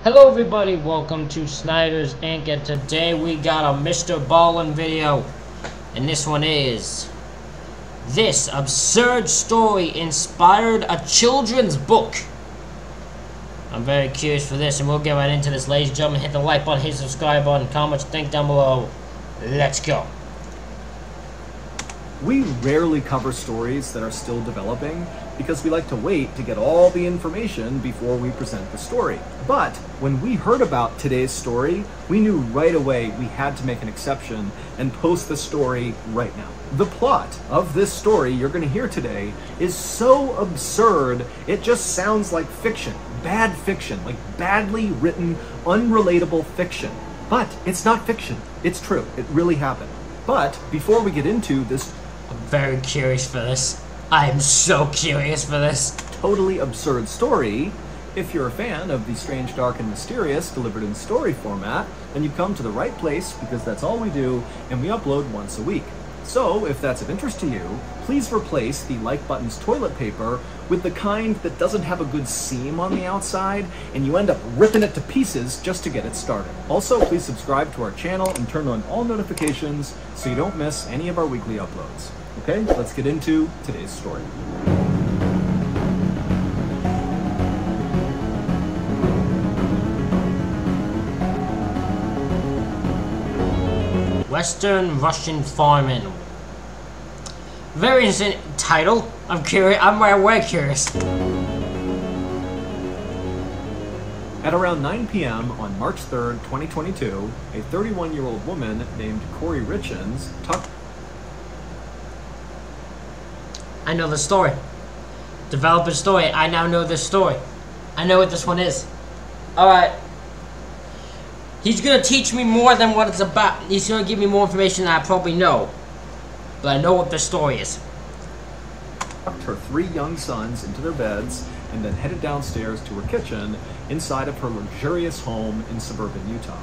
Hello everybody, welcome to Snyder's Inc. And today we got a MrBallen video. And this one is This Absurd Story Inspired a Children's Book. I'm very curious for this and we'll get right into this, ladies and gentlemen. Hit the like button, hit the subscribe button, comment what you think down below. Let's go. We rarely cover stories that are still developing because we like to wait to get all the information before we present the story. But when we heard about today's story, we knew right away we had to make an exception and post the story right now. The plot of this story you're going to hear today is so absurd, it just sounds like fiction. Bad fiction, like badly written, unrelatable fiction. But it's not fiction. It's true. It really happened. But before we get into this I'm very curious for this. I am so curious for this. Totally absurd story, if you're a fan of the strange, dark, and mysterious delivered in story format, then you've come to the right place because that's all we do and we upload once a week. So if that's of interest to you, please replace the like button's toilet paper with the kind that doesn't have a good seam on the outside and you end up ripping it to pieces just to get it started. Also, please subscribe to our channel and turn on all notifications so you don't miss any of our weekly uploads. Okay, let's get into today's story. Western Russian Farm Animal. Very interesting title. I'm curious. I'm way curious. At around 9 p.m. on March 3rd, 2022, a 31-year-old woman named Corey Richens tucked... I know the story. Develop a story. I now know this story. I know what this one is. Alright. He's gonna teach me more than what it's about. He's gonna give me more information than I probably know. But I know what the story is. Tucked her 3 young sons into their beds and then headed downstairs to her kitchen inside of her luxurious home in suburban Utah.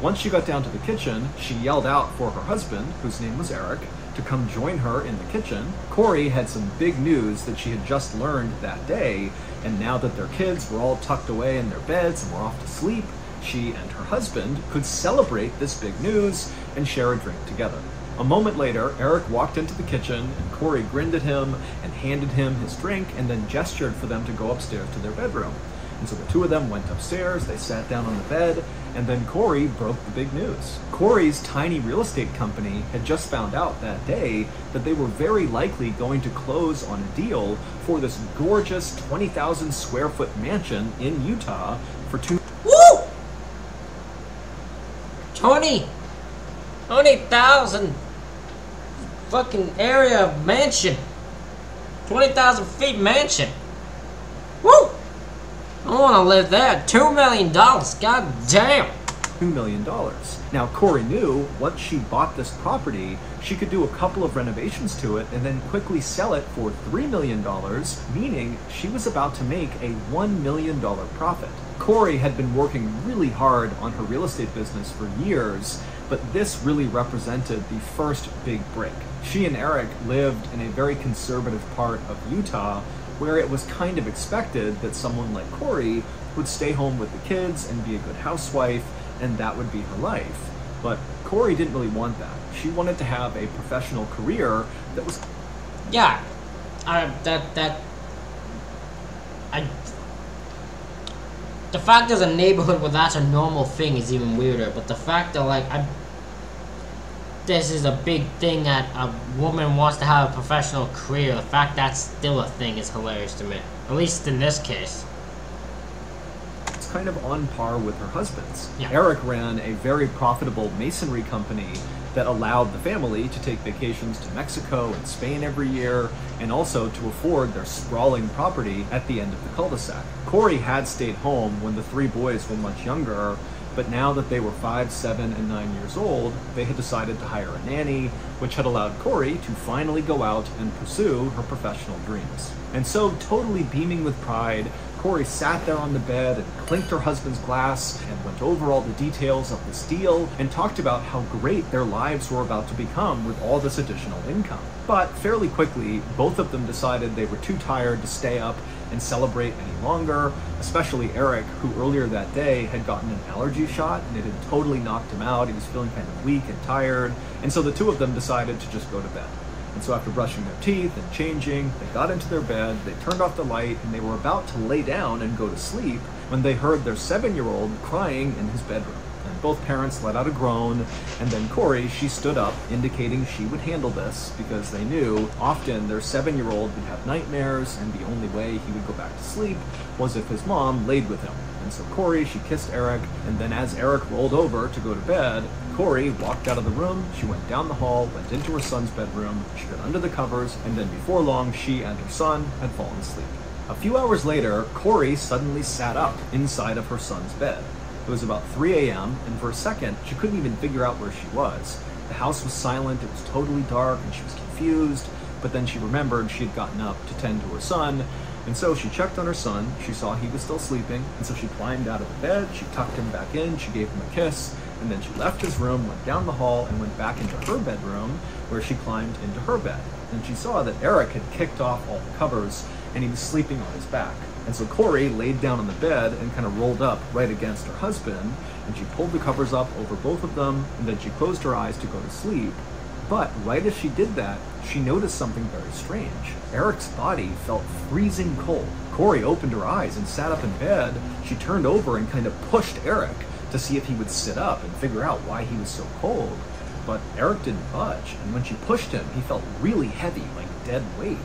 Once she got down to the kitchen, she yelled out for her husband, whose name was Eric, to come join her in the kitchen. Corey had some big news that she had just learned that day, and now that their kids were all tucked away in their beds and were off to sleep, she and her husband could celebrate this big news and share a drink together. A moment later, Eric walked into the kitchen and Corey grinned at him and handed him his drink and then gestured for them to go upstairs to their bedroom. And so the two of them went upstairs, they sat down on the bed, and then Corey broke the big news. Corey's tiny real estate company had just found out that day that they were very likely going to close on a deal for this gorgeous 20,000 square foot mansion in Utah for Woo! 20,000 fucking area mansion. 20,000 feet mansion. Woo! I want to live there. $2 million. God damn. $2 million. Now, Corey knew once she bought this property, she could do a couple of renovations to it and then quickly sell it for $3 million, meaning she was about to make a $1 million profit. Corey had been working really hard on her real estate business for years, but this really represented the first big break. She and Eric lived in a very conservative part of Utah where it was kind of expected that someone like Corey would stay home with the kids and be a good housewife, and that would be her life. But Corey didn't really want that. She wanted to have a professional career that was... Yeah. The fact there's a neighborhood where that's a normal thing is even weirder, but the fact that, like, this is a big thing that a woman wants to have a professional career, the fact that's still a thing is hilarious to me. At least in this case. It's kind of on par with her husband's. Yeah. Eric ran a very profitable masonry company that allowed the family to take vacations to Mexico and Spain every year, and also to afford their sprawling property at the end of the cul-de-sac. Corey had stayed home when the 3 boys were much younger, but now that they were 5, 7, and 9 years old, they had decided to hire a nanny, which had allowed Corey to finally go out and pursue her professional dreams. And so, totally beaming with pride, Corey sat there on the bed and clinked her husband's glass and went over all the details of this deal and talked about how great their lives were about to become with all this additional income. But fairly quickly, both of them decided they were too tired to stay up and celebrate any longer, especially Eric, who earlier that day had gotten an allergy shot and it had totally knocked him out. He was feeling kind of weak and tired, and so the two of them decided to just go to bed. And so after brushing their teeth and changing, they got into their bed, they turned off the light, and they were about to lay down and go to sleep when they heard their 7-year-old crying in his bedroom. And both parents let out a groan, and then Corey, she stood up, indicating she would handle this because they knew often their 7-year-old would have nightmares, and the only way he would go back to sleep was if his mom laid with him. And so Corey, she kissed Eric, and then as Eric rolled over to go to bed, Corey walked out of the room, she went down the hall, went into her son's bedroom, she got under the covers, and then before long, she and her son had fallen asleep. A few hours later, Corey suddenly sat up inside of her son's bed. It was about 3 a.m., and for a second, she couldn't even figure out where she was. The house was silent, it was totally dark, and she was confused, but then she remembered she had gotten up to tend to her son, and so she checked on her son, she saw he was still sleeping, and so she climbed out of the bed, she tucked him back in, she gave him a kiss, and then she left his room, went down the hall, and went back into her bedroom, where she climbed into her bed. And she saw that Eric had kicked off all the covers, and he was sleeping on his back. And so Corey laid down on the bed and kind of rolled up right against her husband, and she pulled the covers up over both of them, and then she closed her eyes to go to sleep. But right as she did that, she noticed something very strange. Eric's body felt freezing cold. Corey opened her eyes and sat up in bed. She turned over and kind of pushed Eric to see if he would sit up and figure out why he was so cold. But Eric didn't budge, and when she pushed him, he felt really heavy, like dead weight.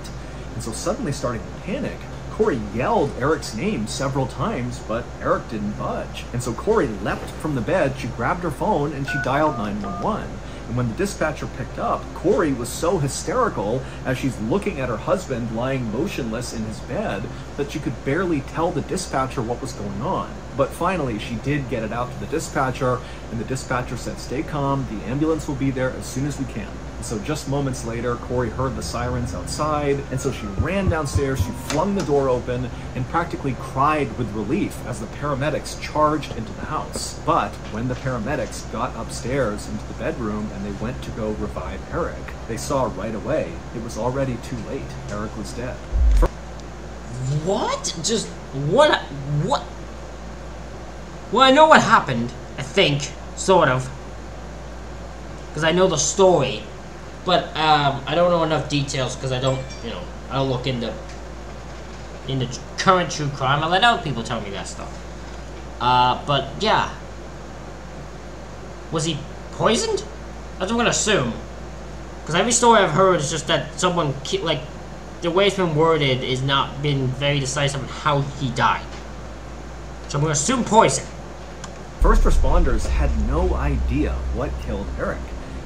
And so suddenly starting to panic, Corey yelled Eric's name several times, but Eric didn't budge. And so Corey leapt from the bed, she grabbed her phone, and she dialed 911. And when the dispatcher picked up, Corey was so hysterical as she's looking at her husband lying motionless in his bed that she could barely tell the dispatcher what was going on. But finally, she did get it out to the dispatcher, and the dispatcher said, "Stay calm, the ambulance will be there as soon as we can." And so just moments later, Corey heard the sirens outside, and so she ran downstairs, she flung the door open, and practically cried with relief as the paramedics charged into the house. But when the paramedics got upstairs into the bedroom and they went to go revive Eric, they saw right away it was already too late. Eric was dead. What? Just what? What? Well, I know what happened, I think, sort of, because I know the story, but I don't know enough details because I don't, I don't look into current true crime. I let other people tell me that stuff. But yeah, was he poisoned? That's what I'm gonna assume, because every story I've heard is just that someone, like, the way it's been worded is not been very decisive on how he died. So I'm gonna assume poison. First responders had no idea what killed Eric.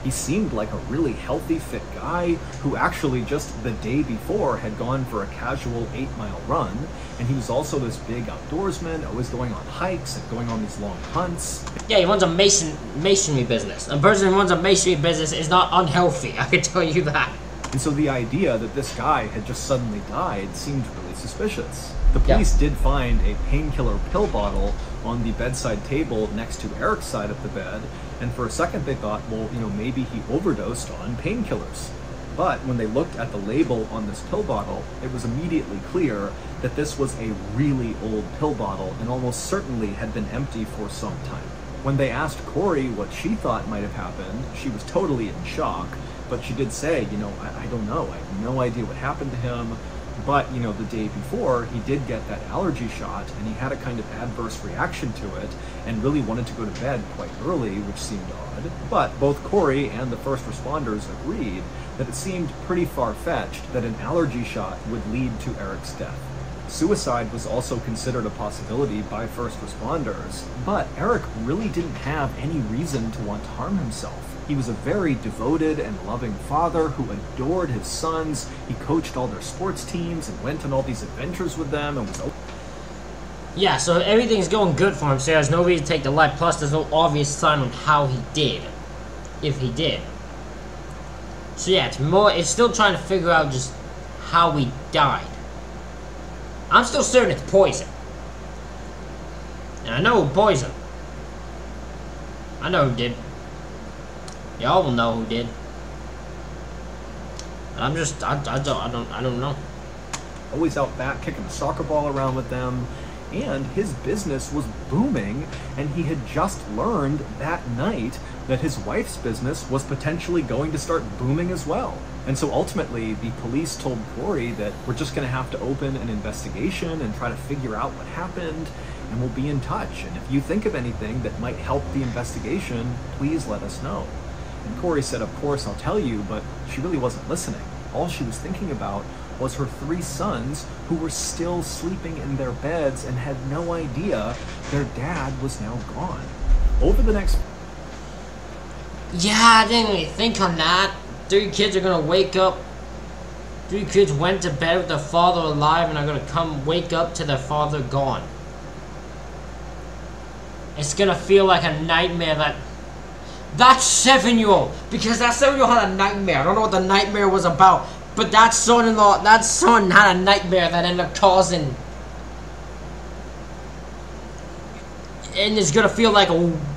He seemed like a really healthy, fit guy who actually just the day before had gone for a casual 8-mile run, and he was also this big outdoorsman, always going on hikes and going on these long hunts. Yeah, he runs a masonry business. A person who runs a masonry business is not unhealthy, I can tell you that. And so the idea that this guy had just suddenly died seemed really suspicious. The police did find a painkiller pill bottle on the bedside table next to Eric's side of the bed, and for a second they thought, well, maybe he overdosed on painkillers. But when they looked at the label on this pill bottle, it was immediately clear that this was a really old pill bottle and almost certainly had been empty for some time. When they asked Corey what she thought might have happened, she was totally in shock, but she did say, I don't know, I have no idea what happened to him. But, the day before, he did get that allergy shot, and he had a kind of adverse reaction to it, and really wanted to go to bed quite early, which seemed odd. But both Corey and the first responders agreed that it seemed pretty far-fetched that an allergy shot would lead to Eric's death. Suicide was also considered a possibility by first responders, but Eric really didn't have any reason to want to harm himself. He was a very devoted and loving father who adored his sons. He coached all their sports teams and went on all these adventures with them and was... Yeah, so everything's going good for him, so there's no reason to take the life, plus there's no obvious sign on how he did, if he did. So yeah, it's still trying to figure out just how he died. I'm still certain it's poison. And I know poison. I know who did. Y'all will know who did. I'm just, I don't know. always out back kicking a soccer ball around with them. And his business was booming, and he had just learned that night that his wife's business was potentially going to start booming as well. And so ultimately, the police told Corey that we're just going to have to open an investigation and try to figure out what happened, and we'll be in touch. And if you think of anything that might help the investigation, please let us know. And Corey said, of course, I'll tell you, but she really wasn't listening. All she was thinking about was her 3 sons who were still sleeping in their beds and had no idea their dad was now gone. Over the next... Yeah, I didn't really think on that. 3 kids are gonna wake up. 3 kids went to bed with their father alive and are gonna come wake up to their father gone. It's gonna feel like a nightmare that 7-year-old, because that 7-year-old had a nightmare. I don't know what the nightmare was about, but that son had a nightmare that ended up causing, and it's gonna feel like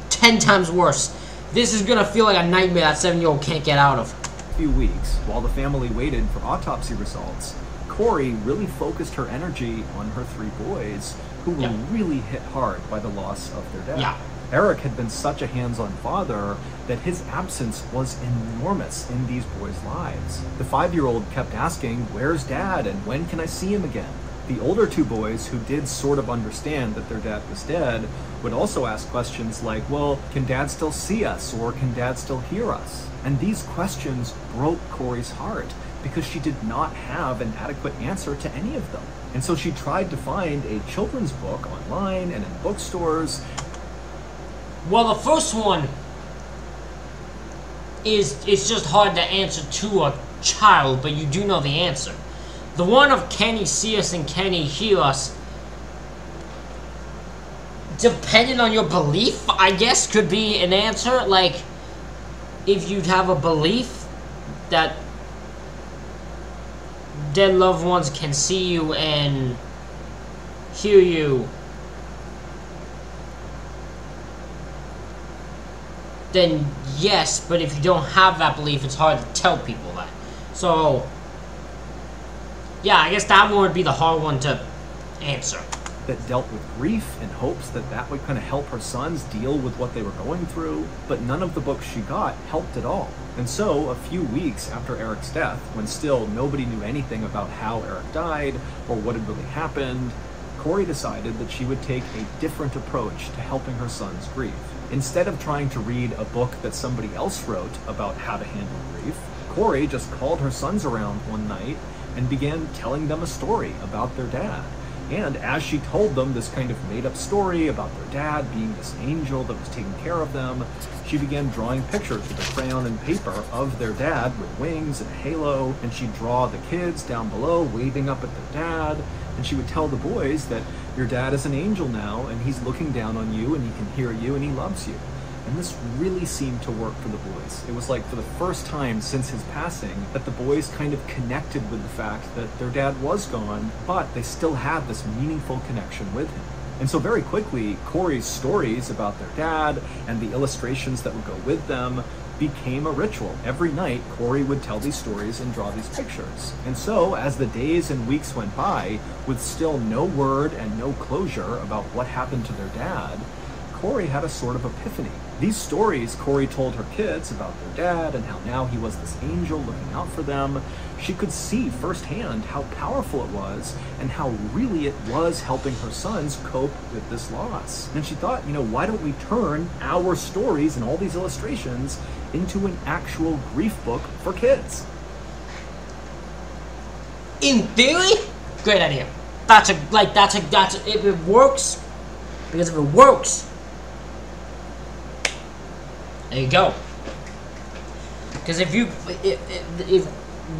10 times worse. This is gonna feel like a nightmare that 7-year-old can't get out of. Few weeks, while the family waited for autopsy results, Corey really focused her energy on her 3 boys, who were really hit hard by the loss of their dad. Yeah. Eric had been such a hands-on father that his absence was enormous in these boys' lives. The 5-year-old kept asking, "Where's Dad, and when can I see him again?" The older 2 boys, who did sort of understand that their dad was dead, would also ask questions like, well, can Dad still see us, or can Dad still hear us? And these questions broke Corey's heart, because she did not have an adequate answer to any of them. And so she tried to find a children's book online and in bookstores. Well, the first one it's just hard to answer to a child, but you do know the answer. The one of can he see us and can he hear us, depending on your belief, I guess, could be an answer. Like, if you'd have a belief that dead loved ones can see you and hear you, then yes, but if you don't have that belief, it's hard to tell people that. So, yeah, I guess that one would be the hard one to answer. That dealt with grief in hopes that that would kind of help her sons deal with what they were going through, but none of the books she got helped at all. And so, a few weeks after Eric's death, when still nobody knew anything about how Eric died or what had really happened, Corey decided that she would take a different approach to helping her sons grieve. Instead of trying to read a book that somebody else wrote about how to handle grief, Corey just called her sons around one night and began telling them a story about their dad. And as she told them this kind of made-up story about their dad being this angel that was taking care of them, she began drawing pictures with a crayon and paper of their dad with wings and a halo, and she'd draw the kids down below waving up at their dad, and she would tell the boys that your dad is an angel now, and he's looking down on you, and he can hear you, and he loves you. And this really seemed to work for the boys. It was like for the first time since his passing that the boys kind of connected with the fact that their dad was gone, but they still had this meaningful connection with him. And so very quickly, Corey's stories about their dad and the illustrations that would go with them became a ritual. Every night, Corey would tell these stories and draw these pictures. And so, as the days and weeks went by, with still no word and no closure about what happened to their dad, Corey had a sort of epiphany. These stories Corey told her kids about their dad and how now he was this angel looking out for them. She could see firsthand how powerful it was and how really it was helping her sons cope with this loss. And she thought, why don't we turn our stories and all these illustrations into an actual grief book for kids? In theory, great idea. If it works, because if it works, there you go. Because if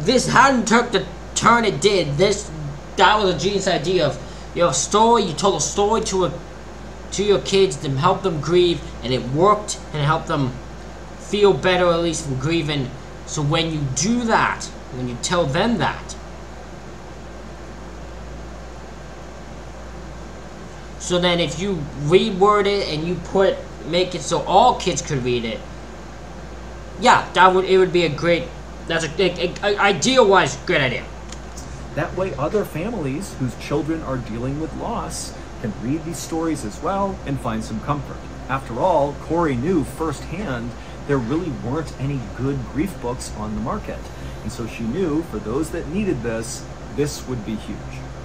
this hadn't took the turn it did, that was a genius idea of you have a story, you told a story to your kids to help them grieve, and it worked and it helped them feel better, at least from grieving. So when you do that, when you tell them that, so then if you reword it and you make it so all kids could read it, yeah, it would be a great, that's idea-wise, great idea. That way other families whose children are dealing with loss can read these stories as well and find some comfort. After all, Corey knew firsthand there really weren't any good grief books on the market. And so she knew for those that needed this, this would be huge.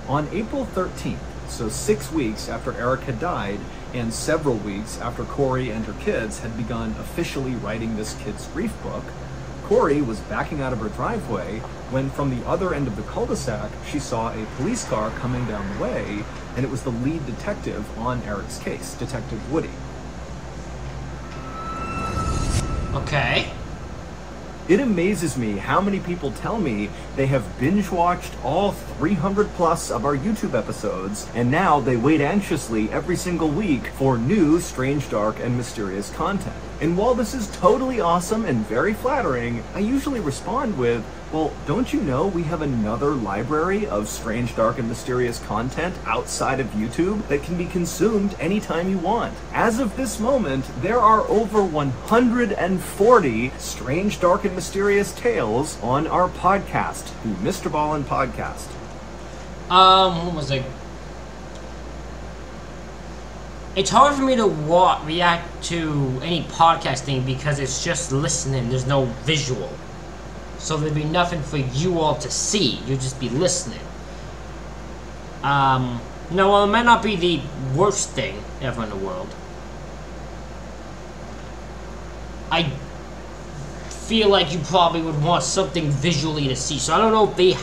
On April 13th, so 6 weeks after Eric had died, and several weeks after Corey and her kids had begun officially writing this kid's grief book, Corey was backing out of her driveway when from the other end of the cul-de-sac, she saw a police car coming down the way, and it was the lead detective on Eric's case, Detective Woody. Okay. It amazes me how many people tell me they have binge-watched all 300 plus of our YouTube episodes, and now they wait anxiously every single week for new, strange, dark, and mysterious content. And while this is totally awesome and very flattering, I usually respond with, well, don't you know we have another library of strange, dark, and mysterious content outside of YouTube that can be consumed anytime you want? As of this moment, there are over 140 strange, dark, and mysterious tales on our podcast, the MrBallen Podcast. What was it? It's hard for me to react to any podcasting because it's just listening. There's no visual. So there'd be nothing for you all to see. You'd just be listening. No, well, it might not be the worst thing ever in the world. I feel like you probably would want something visually to see. So I don't know if they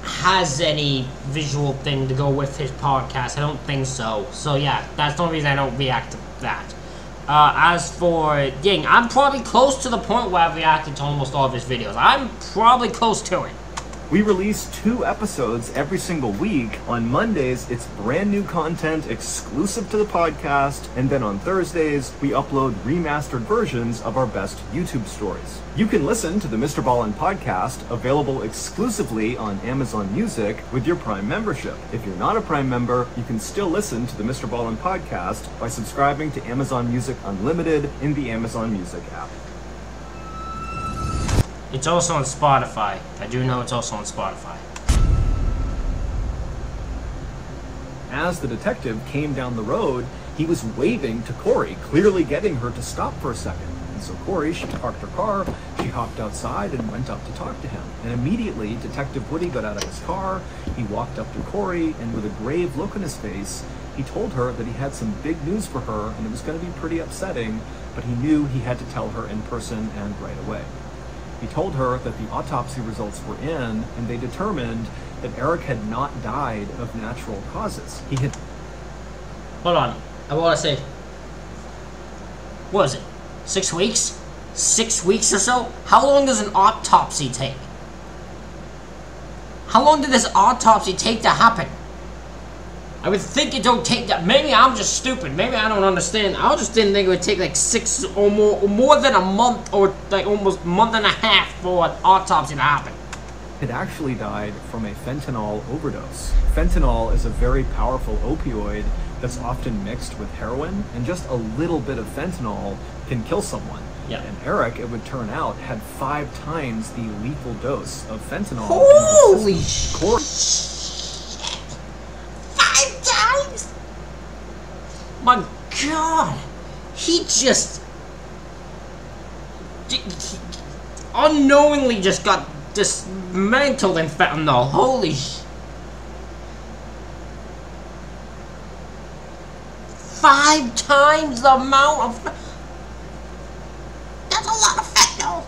has any visual thing to go with his podcast. I don't think so. So yeah, that's the only reason I don't react to that. As for Ying, I'm probably close to the point where I've reacted to almost all of his videos. I'm probably close to it. We release 2 episodes every single week. On Mondays, it's brand new content exclusive to the podcast, and then on Thursdays, we upload remastered versions of our best YouTube stories. You can listen to the MrBallen Podcast, available exclusively on Amazon Music with your Prime membership. If you're not a Prime member, you can still listen to the MrBallen Podcast by subscribing to Amazon Music Unlimited in the Amazon Music app. It's also on Spotify. I do know it's also on Spotify. As the detective came down the road, he was waving to Corey, clearly getting her to stop for a second. And so Corey, she parked her car, she hopped outside and went up to talk to him. And immediately, Detective Woody got out of his car, he walked up to Corey, and with a grave look on his face, he told her that he had some big news for her, and it was going to be pretty upsetting, but he knew he had to tell her in person and right away. He told her that the autopsy results were in, and they determined that Eric had not died of natural causes. He had... Hold on. I want to say... What is it? 6 weeks? 6 weeks or so? How long does an autopsy take? How long did this autopsy take to happen? I would think it don't take that. Maybe I'm just stupid. Maybe I don't understand. I just didn't think it would take like 6 or more than a month, or like almost a month and a half for an autopsy to happen. Had actually died from a fentanyl overdose. Fentanyl is a very powerful opioid that's often mixed with heroin, and just a little bit of fentanyl can kill someone. Yeah. And Eric, it would turn out, had 5 times the lethal dose of fentanyl. Holy shit! 5 times? My God! He just... he unknowingly just got dismantled in fentanyl. Holy sh... 5 times the amount of... That's a lot of fentanyl!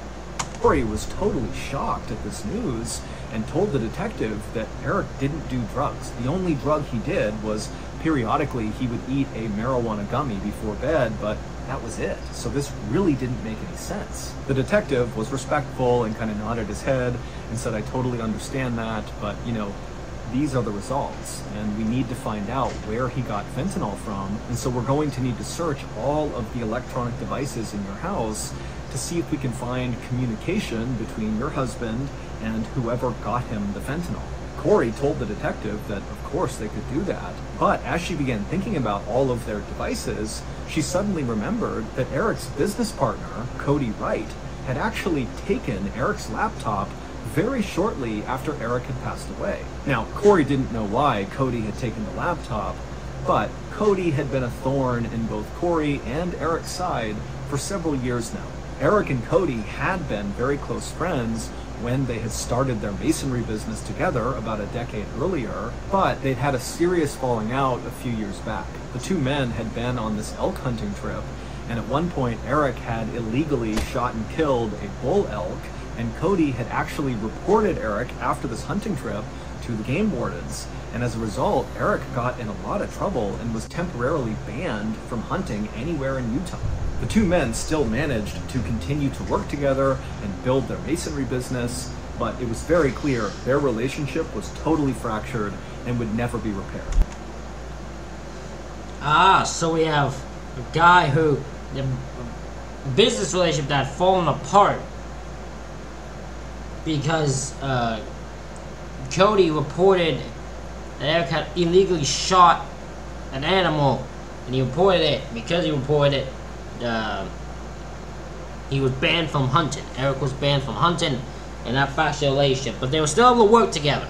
Corey was totally shocked at this news and told the detective that Eric didn't do drugs. The only drug he did was periodically he would eat a marijuana gummy before bed, but that was it. So this really didn't make any sense. The detective was respectful and kind of nodded his head and said, I totally understand that, but you know, these are the results, and we need to find out where he got fentanyl from, and so we're going to need to search all of the electronic devices in your house to see if we can find communication between your husband and whoever got him the fentanyl. Corey told the detective that of course they could do that, but as she began thinking about all of their devices, she suddenly remembered that Eric's business partner, Cody Wright, had actually taken Eric's laptop very shortly after Eric had passed away. Now, Corey didn't know why Cody had taken the laptop, but Cody had been a thorn in both Corey and Eric's side for several years now. Eric and Cody had been very close friends when they had started their masonry business together about a decade earlier, but they'd had a serious falling out a few years back. The two men had been on this elk hunting trip, and at one point Eric had illegally shot and killed a bull elk, and Cody had actually reported Eric after this hunting trip to the game wardens. And as a result, Eric got in a lot of trouble and was temporarily banned from hunting anywhere in Utah. The two men still managed to continue to work together and build their masonry business, but it was very clear their relationship was totally fractured and would never be repaired. So we have a guy who, the business relationship that had fallen apart because Cody reported that Eric had illegally shot an animal, and he reported it. Because he reported it, he was banned from hunting. Eric was banned from hunting, and that fractured the relationship. But they were still able to work together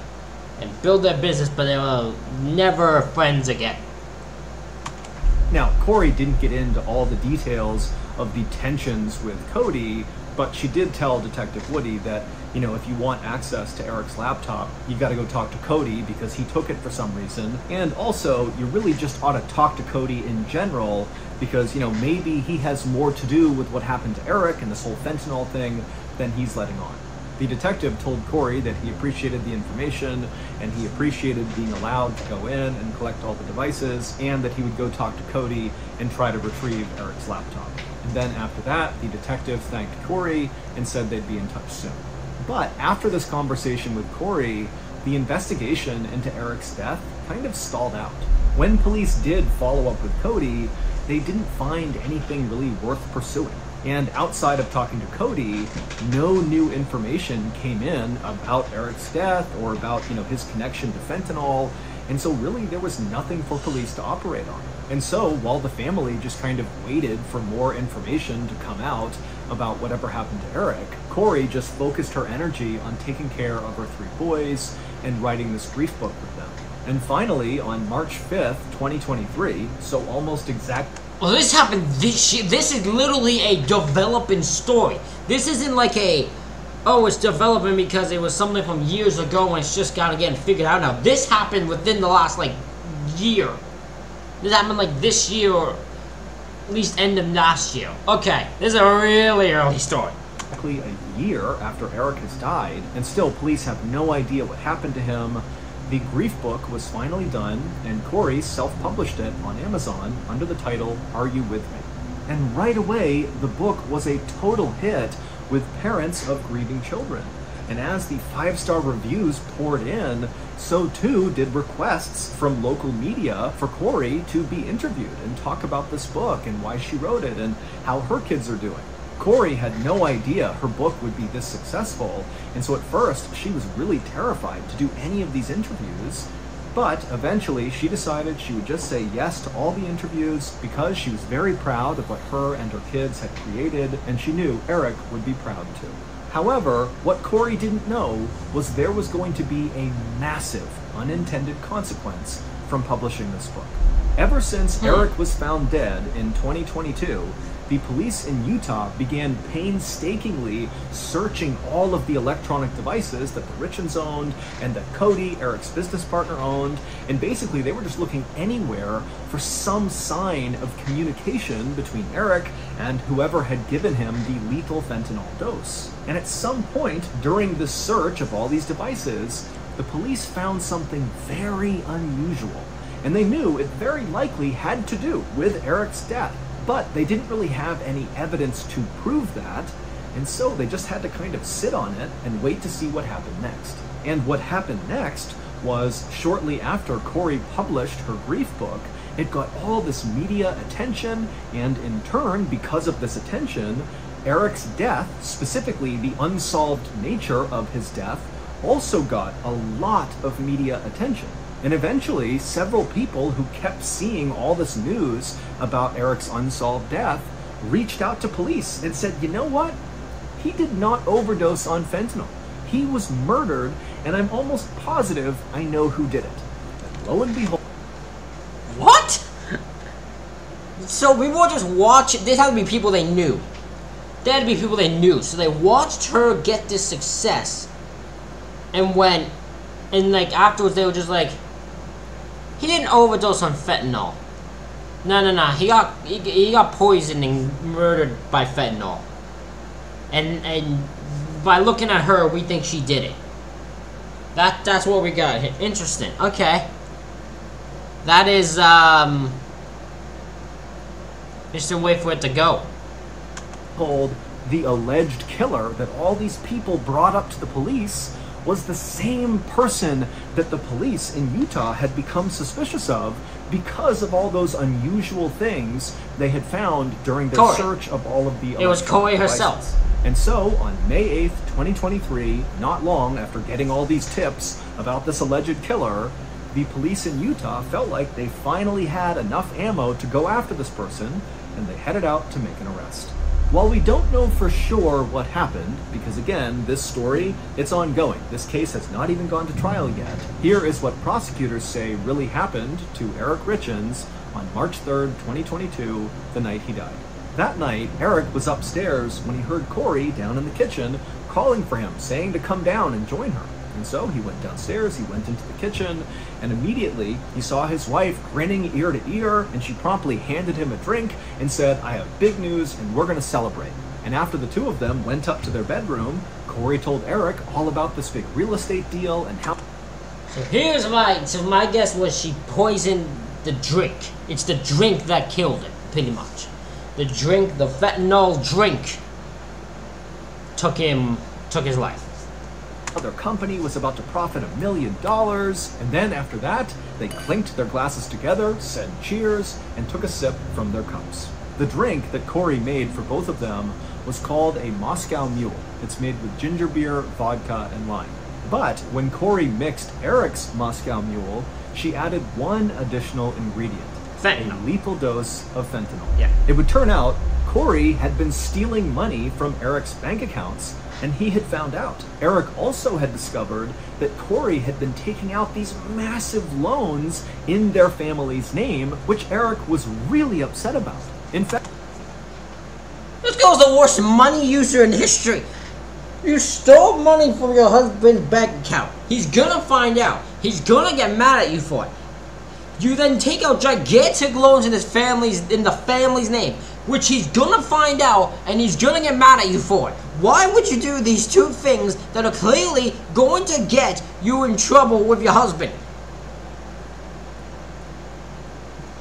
and build their business, but they were never friends again. Now, Corey didn't get into all the details of the tensions with Cody, but she did tell Detective Woody that, you know, if you want access to Eric's laptop, you got to go talk to Cody because he took it for some reason. And also, you really just ought to talk to Cody in general because, you know, maybe he has more to do with what happened to Eric and this whole fentanyl thing than he's letting on. The detective told Corey that he appreciated the information and he appreciated being allowed to go in and collect all the devices, and that he would go talk to Cody and try to retrieve Eric's laptop. And then after that, the detective thanked Corey and said they'd be in touch soon. But after this conversation with Corey, the investigation into Eric's death kind of stalled out. When police did follow up with Cody, they didn't find anything really worth pursuing. And outside of talking to Cody, no new information came in about Eric's death or about, you know, his connection to fentanyl. And so really there was nothing for police to operate on. And so while the family just kind of waited for more information to come out about whatever happened to Eric, Corey just focused her energy on taking care of her three boys and writing this grief book with them. And finally, on March 5th, 2023, so almost exactly... Well, this happened this year. This is literally a developing story. This isn't like a, oh, it's developing because it was something from years ago and it's just gotta get figured out now. This happened within the last, like, year. This happened, like, this year or at least end of last year. Okay, this is a really early story. Exactly a year after Eric has died, and still police have no idea what happened to him. The grief book was finally done, and Corey self-published it on Amazon under the title, Are You With Me? And right away, the book was a total hit with parents of grieving children. And as the 5-star reviews poured in, so too did requests from local media for Corey to be interviewed and talk about this book and why she wrote it and how her kids are doing. Corey had no idea her book would be this successful, and so at first she was really terrified to do any of these interviews, but eventually she decided she would just say yes to all the interviews because she was very proud of what her and her kids had created, and she knew Eric would be proud too. However, what Corey didn't know was there was going to be a massive unintended consequence from publishing this book. Ever since Eric was found dead in 2022, the police in Utah began painstakingly searching all of the electronic devices that the Richens owned and that Cody, Eric's business partner, owned, and basically they were just looking anywhere for some sign of communication between Eric and whoever had given him the lethal fentanyl dose. And at some point during the search of all these devices, the police found something very unusual, and they knew it very likely had to do with Eric's death. But they didn't really have any evidence to prove that, and so they just had to kind of sit on it and wait to see what happened next. And what happened next was, shortly after Corey published her grief book, it got all this media attention, and in turn, because of this attention, Eric's death, specifically the unsolved nature of his death, also got a lot of media attention. And eventually, several people who kept seeing all this news about Eric's unsolved death reached out to police and said, you know what? He did not overdose on fentanyl. He was murdered, and I'm almost positive I know who did it. And lo and behold... What? So we were just watching. This had to be people they knew. There had to be people they knew. So they watched her get this success. And when... And like afterwards they were just like... He didn't overdose on fentanyl. No. He got poisoned and murdered by fentanyl. And by looking at her, we think she did it. That's what we got here. Interesting. Okay. That is just a way for it to go. Told the alleged killer that all these people brought up to the police was the same person that the police in Utah had become suspicious of because of all those unusual things they had found during their search of all of the... It was Corey herself. And so, on May 8th, 2023, not long after getting all these tips about this alleged killer, the police in Utah felt like they finally had enough ammo to go after this person, and they headed out to make an arrest. While we don't know for sure what happened, because again, this story, it's ongoing. This case has not even gone to trial yet. Here is what prosecutors say really happened to Eric Richins on March 3rd, 2022, the night he died. That night, Eric was upstairs when he heard Corey down in the kitchen calling for him, saying to come down and join her. And so he went downstairs, he went into the kitchen, and immediately he saw his wife grinning ear to ear, and she promptly handed him a drink and said, "I have big news and we're going to celebrate." And after the two of them went up to their bedroom, Corey told Eric all about this big real estate deal and how... So my guess was she poisoned the drink. It's the drink that killed him, pretty much. The drink, the fentanyl drink, took his life. Their company was about to profit $1 million, and then after that, they clinked their glasses together, said cheers, and took a sip from their cups. The drink that Corey made for both of them was called a Moscow Mule. It's made with ginger beer, vodka, and lime. But when Corey mixed Eric's Moscow Mule, she added one additional ingredient. Fentanyl. A lethal dose of fentanyl. Yeah. It would turn out Corey had been stealing money from Eric's bank accounts, and he had found out. Eric also had discovered that Corey had been taking out these massive loans in their family's name, which Eric was really upset about. In fact, this guy's the worst money user in history. You stole money from your husband's bank account. He's gonna find out. He's gonna get mad at you for it. You then take out gigantic loans in the family's name, which he's gonna find out, and he's gonna get mad at you for it. Why would you do these two things that are clearly going to get you in trouble with your husband?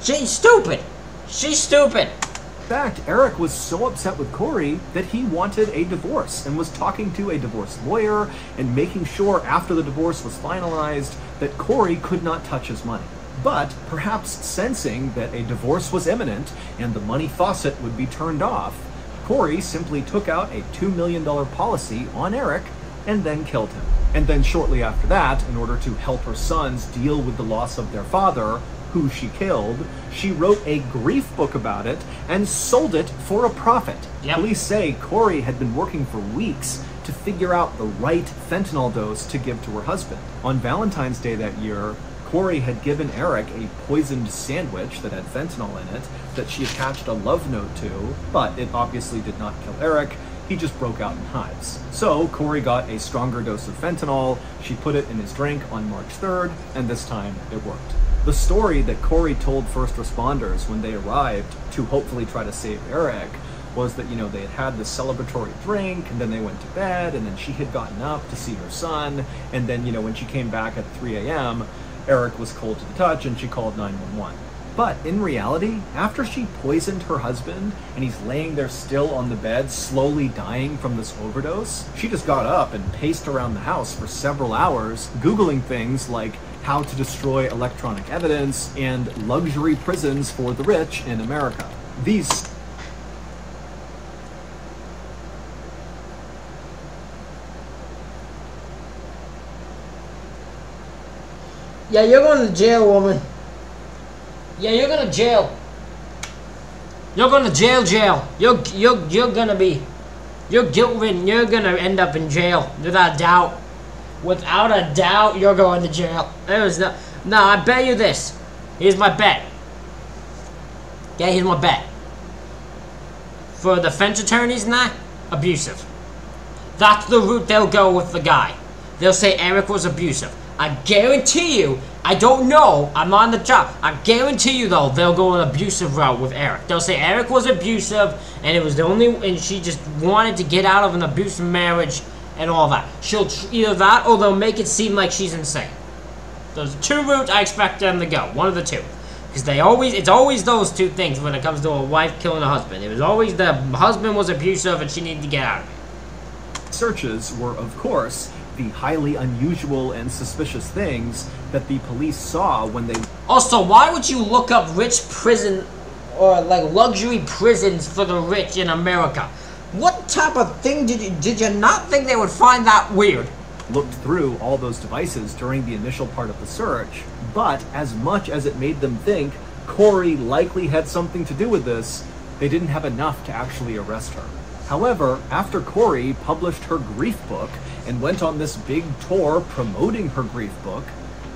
She's stupid. She's stupid. In fact, Eric was so upset with Corey that he wanted a divorce and was talking to a divorce lawyer and making sure after the divorce was finalized that Corey could not touch his money. But perhaps sensing that a divorce was imminent and the money faucet would be turned off, Corey simply took out a $2 million policy on Eric and then killed him. And then shortly after that, in order to help her sons deal with the loss of their father, who she killed, she wrote a grief book about it and sold it for a profit. Yep. Police say Corey had been working for weeks to figure out the right fentanyl dose to give to her husband. On Valentine's Day that year, Corey had given Eric a poisoned sandwich that had fentanyl in it that she attached a love note to, but it obviously did not kill Eric. He just broke out in hives. So Corey got a stronger dose of fentanyl, she put it in his drink on March 3rd, and this time it worked. The story that Corey told first responders when they arrived to hopefully try to save Eric was that, they had had this celebratory drink, and then they went to bed, and then she had gotten up to see her son, and then, when she came back at 3 a.m., Eric was cold to the touch, and she called 911. But in reality, after she poisoned her husband, and he's laying there still on the bed, slowly dying from this overdose, she just got up and paced around the house for several hours, Googling things like how to destroy electronic evidence and luxury prisons for the rich in America. These... Yeah, you're going to jail, woman. Yeah, you're going to jail. You're going to jail. You're going to be... You're guilt-ridden. You're going to end up in jail, without doubt. without a doubt, you're going to jail. There was no... No, I bet you this. Here's my bet. Yeah, here's my bet. For defense attorneys and that, abusive. That's the route they'll go with the guy. They'll say Eric was abusive. I guarantee you, I don't know, I'm on the job. I guarantee you though, they'll go an abusive route with Eric. They'll say Eric was abusive, and it was the only, and she just wanted to get out of an abusive marriage and all that. She'll either that, or they'll make it seem like she's insane. Those are two routes I expect them to go. One of the two. Because it's always those two things when it comes to a wife killing a husband. It was always the husband was abusive and she needed to get out of it. Searches were, of course, the highly unusual and suspicious things that the police saw when they... Also, why would you look up rich prison or like luxury prisons for the rich in America? What type of thing did you not think they would find that weird? Looked through all those devices during the initial part of the search, but as much as it made them think Corey likely had something to do with this, they didn't have enough to actually arrest her. However, after Corey published her grief book and went on this big tour promoting her grief book,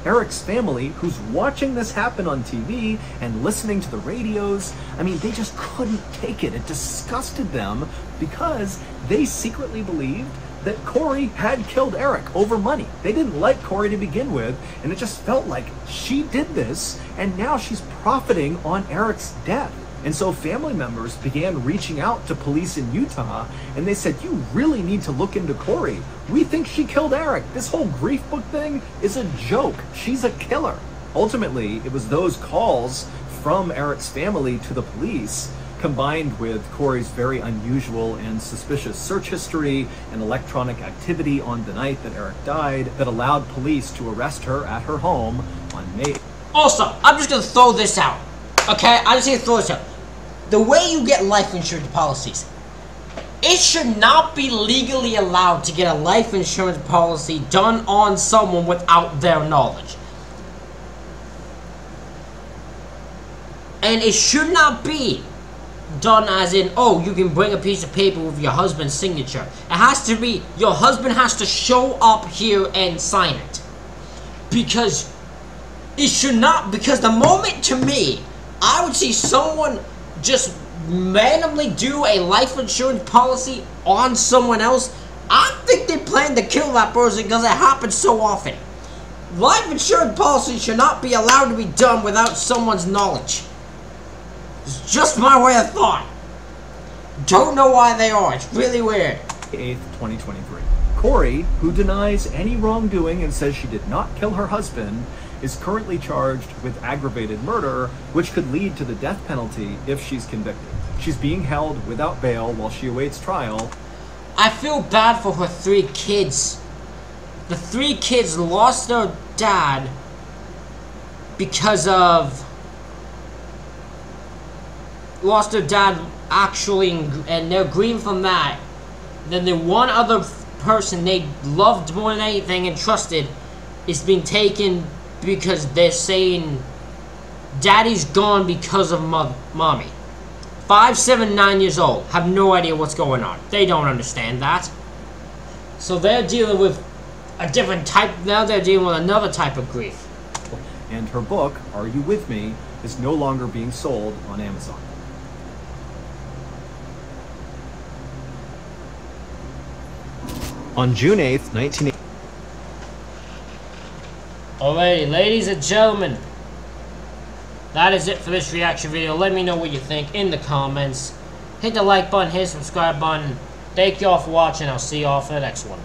Eric's family, who's watching this happen on TV and listening to the radios, I mean, they just couldn't take it. It disgusted them because they secretly believed that Corey had killed Eric over money. They didn't like Corey to begin with, and it just felt like she did this, and now she's profiting on Eric's death. And so family members began reaching out to police in Utah, and they said, you really need to look into Corey. We think she killed Eric. This whole grief book thing is a joke. She's a killer. Ultimately, it was those calls from Eric's family to the police combined with Corey's very unusual and suspicious search history and electronic activity on the night that Eric died that allowed police to arrest her at her home on May. Also, I'm just gonna throw this out, okay? I'm just gonna throw this out. The way you get life insurance policies, it should not be legally allowed to get a life insurance policy done on someone without their knowledge. And it should not be done as in, oh, you can bring a piece of paper with your husband's signature. It has to be, your husband has to show up here and sign it. Because it should not, because the moment to me, I would see someone just randomly do a life insurance policy on someone else, I think they plan to kill that person because it happens so often. Life insurance policy should not be allowed to be done without someone's knowledge. It's just my way of thought. Don't know why they are. It's really weird. 8th, 2023. Corey, who denies any wrongdoing and says she did not kill her husband, is currently charged with aggravated murder, which could lead to the death penalty if she's convicted. She's being held without bail while she awaits trial. I feel bad for her 3 kids. The 3 kids lost their dad because of... lost their dad actually, and they're grieving from that. Then the one other person they loved more than anything and trusted is being taken because they're saying daddy's gone because of mommy. 5, 7, 9 years old, have no idea what's going on. They don't understand that. So they're dealing with a different type, now they're dealing with another type of grief. And her book, Are You With Me, is no longer being sold on Amazon. On June 8th, 1980. Alrighty, ladies and gentlemen, that is it for this reaction video. Let me know what you think in the comments. Hit the like button, hit the subscribe button. Thank y'all for watching. I'll see y'all for the next one.